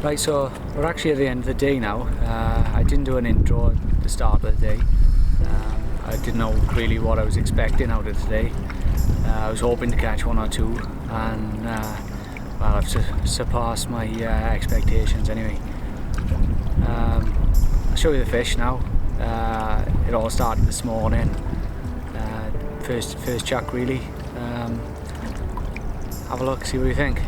Right, so we're actually at the end of the day now. I didn't do an intro at the start of the day. I didn't know really what I was expecting out of today. I was hoping to catch one or two, and well, I've surpassed my expectations anyway. I'll show you the fish now. It all started this morning. First chuck really. Have a look, see what you think.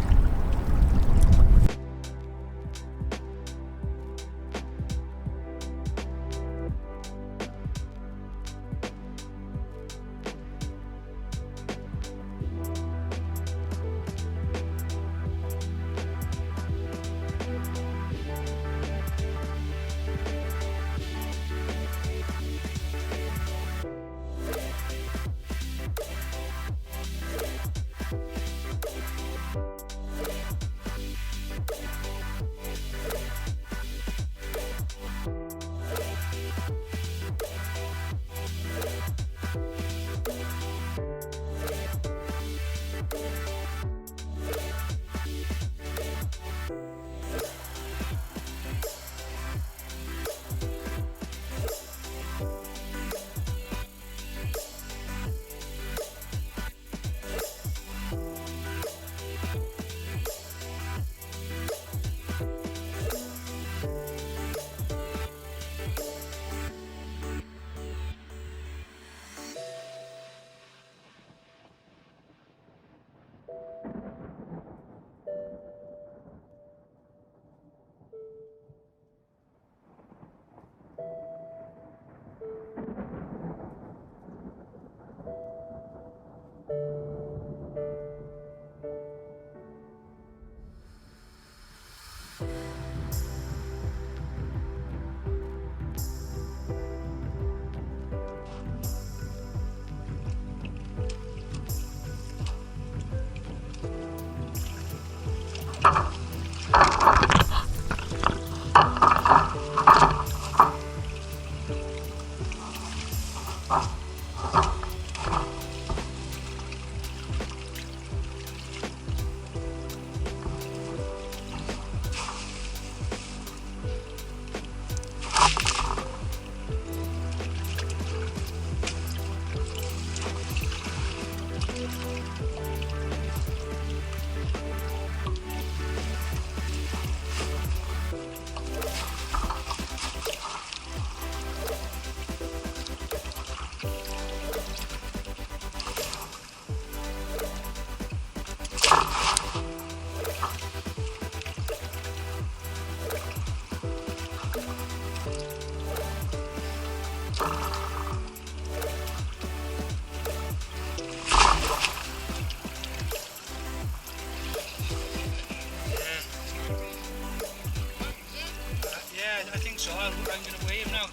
I think so. I'm going to weigh him now.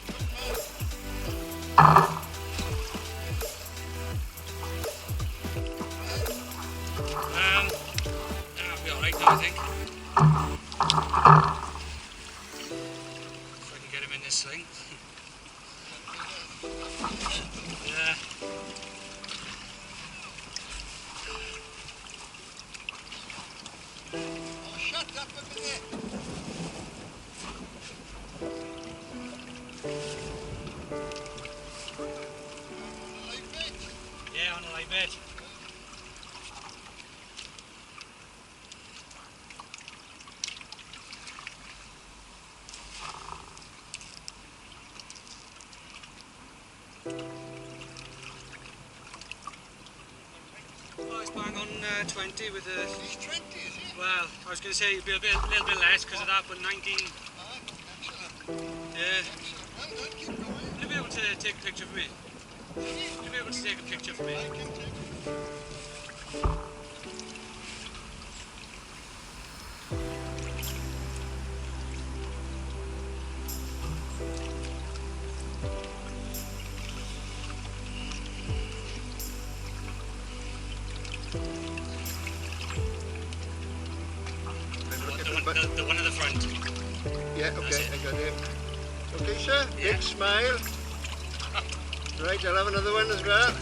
That'll be alright now, I think. If I can get him in this thing. Yeah. Oh, shut up a minute. Yeah, on a live bait. Oh, it's bang on 20 with the... He's 20, is he? Well, I was going to say it'd be a little bit less because of that, but 19... Excellent. Yeah. Excellent. Well done, keep going. Will you be able to take a picture for me? Will you be able to take a picture for me? I can take it. The one at the front. Yeah, okay, I got it. Okay, sir, Yeah. big smile. Right, I'll have another one as well.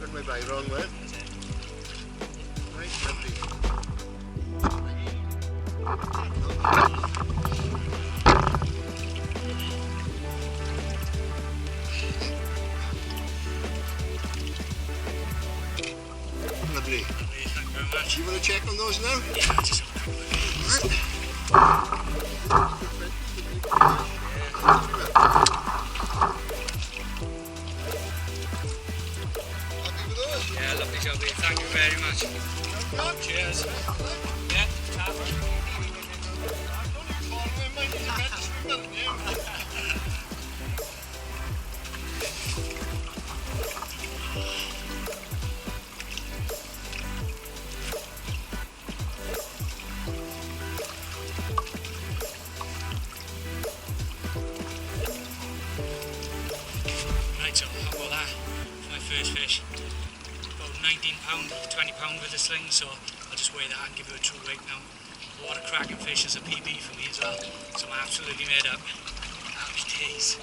Got my by wrong one. Lovely. Thank you very much. You want to check on those now? Yeah, just have a quick look. Happy with those? Yeah, lovely job here. Thank you very much. Cheers. Yeah, Talbot. Right, so how about that for my first fish? About £19, £20 with the sling, so I'll just weigh that and give you a true weight now. What a cracking fish as a PB for me as well, so I'm absolutely made up. Happy days.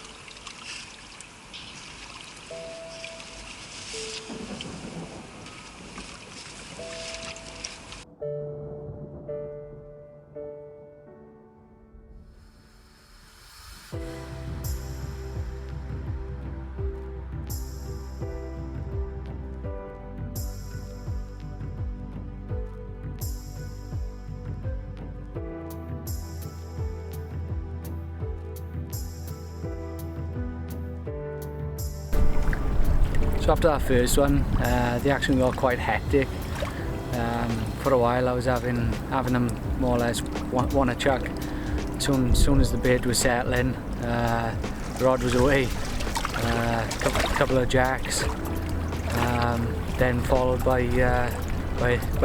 So after that first one, the action got quite hectic. For a while I was having them more or less want to chuck. Soon as the bait was settling, the rod was away. Couple of jacks, then followed by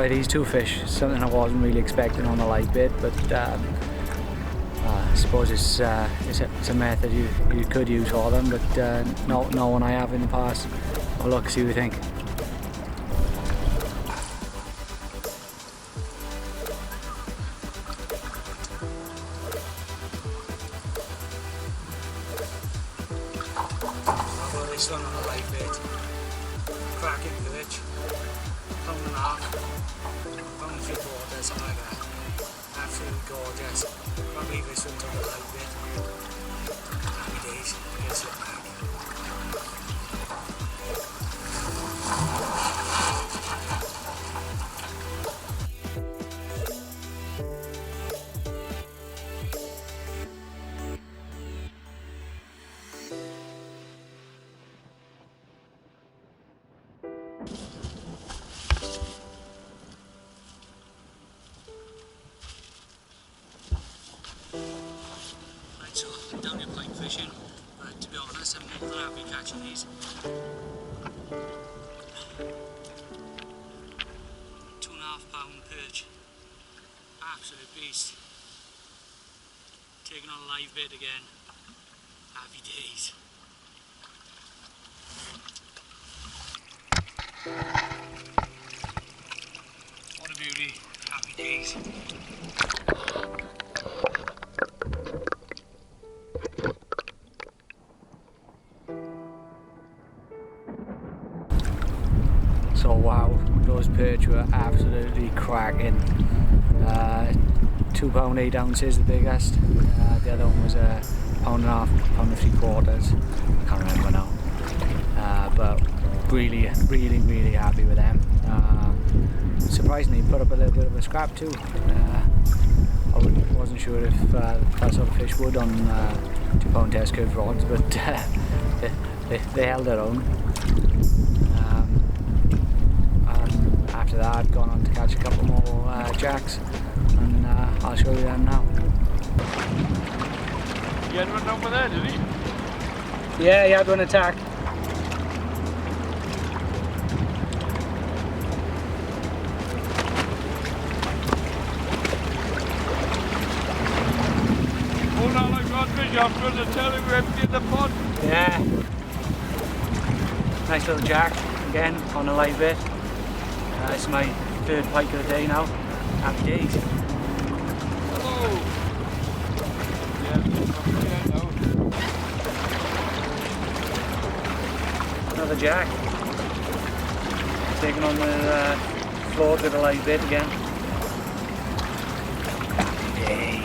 these two fish. Something I wasn't really expecting on a live bait, but I suppose it's a method you could use for them, but not one I have in the past. Have a look, see what you think. I've got this one on a live bait. Cracking perch. £1.5, £1.75, something like that. Absolutely gorgeous. Can't believe this one's on a live bait. Happy days. Here's it back. So I'm down here pike fishing, but to be honest I'm more than happy catching these. £2.5 perch, absolute beast. Taking on a live bait again, happy days. What a beauty, happy days. So wow, those perch were absolutely cracking. 2 pound 8 ounces the biggest. The other one was a £1.5, £1.75. I can't remember now. But really happy with them. Surprisingly, put up a little bit of a scrap too. I wasn't sure if that sort of fish would on 2 pound test curve rods, but they held their own. After that, I've gone on to catch a couple more jacks, and I'll show you them now. You had one over there, did he? Yeah, he had one attack. Hold on, I've got fish. I'm going to tell him we're empty in the pot. Yeah. Nice little jack, again, on a live bait. It's my third pike of the day now. Happy days. Hello. Yeah, now. Another jack. Taking on the floor with a live bait again. Happy days.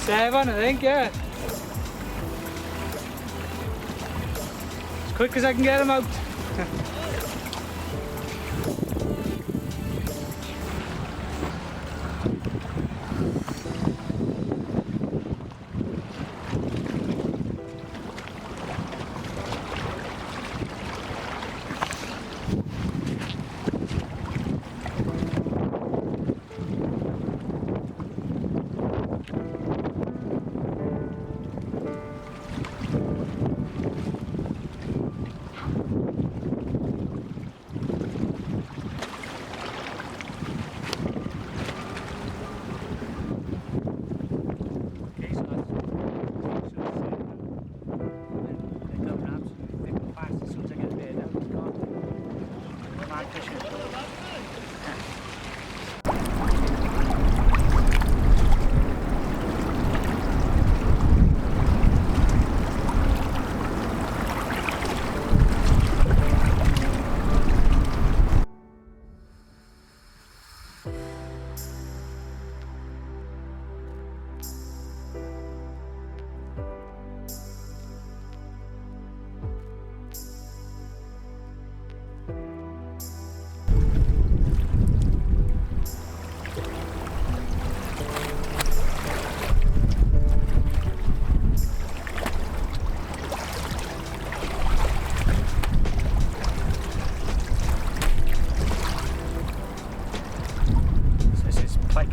Seven, I think, yeah. As quick as I can get them out.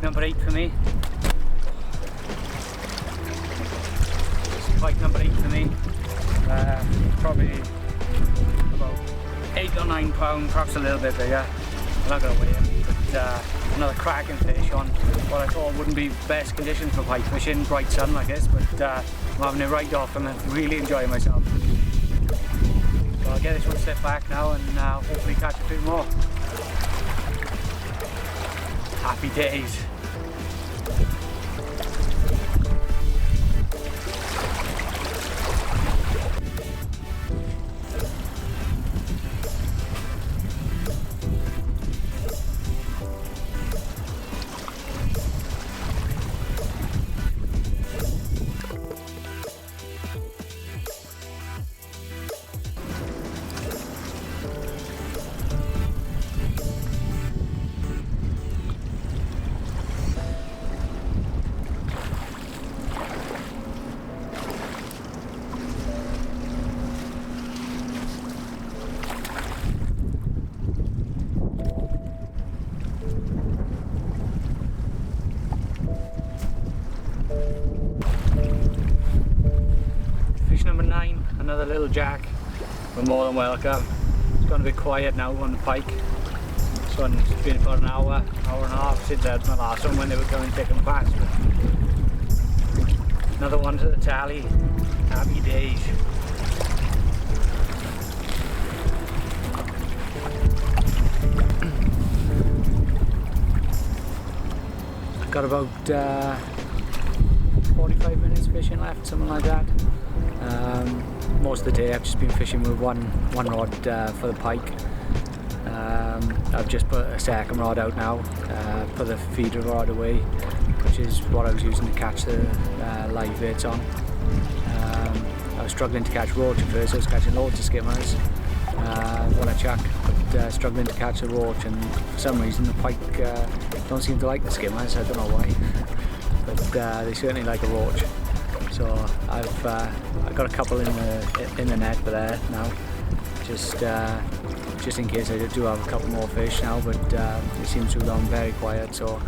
Number 8 for me. It's pike number 8 for me. Probably about 8 or 9 pound, perhaps a little bit bigger. I'm not going to weigh him, but another cracking fish on what I thought wouldn't be best conditions for pike fishing, bright sun like this, but I'm having it right off and I'm really enjoying myself. So I'll get this one set back now and hopefully catch a few more. Happy days. another little jack, we're more than welcome. It's gone a bit quiet now on the pike. This one's been about an hour and a half since I had my last one when they were coming thick and fast. But another one to the tally. Happy days. I've got about 45 minutes fishing left, something like that. Most of the day I've just been fishing with one rod for the pike. I've just put a second rod out now, put the feeder rod away, which is what I was using to catch the live baits on. I was struggling to catch roach at first. I was catching loads of skimmers when I chuck, but struggling to catch a roach, and for some reason the pike don't seem to like the skimmers. I don't know why, but they certainly like a roach. So I've got a couple in the net for there now, just in case I do have a couple more fish now. But it seems to have gone very quiet, so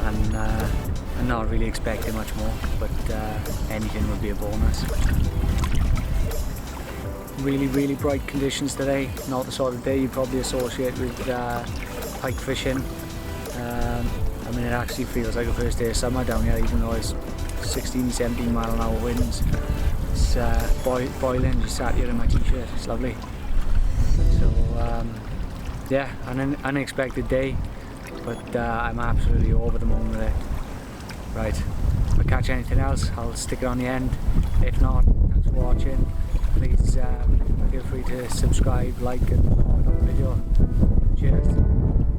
I'm not really expecting much more. But anything would be a bonus. Really bright conditions today. Not the sort of day you probably associate with pike fishing. I mean, it actually feels like the first day of summer down here, even though it's 16-17 mile an hour winds. It's boiling, just sat here in my t-shirt. It's lovely. So yeah, an unexpected day, but I'm absolutely over the moon with it. Right, if I catch anything else, I'll stick it on the end. If not, thanks for watching. Please feel free to subscribe, like and comment on the video. Cheers.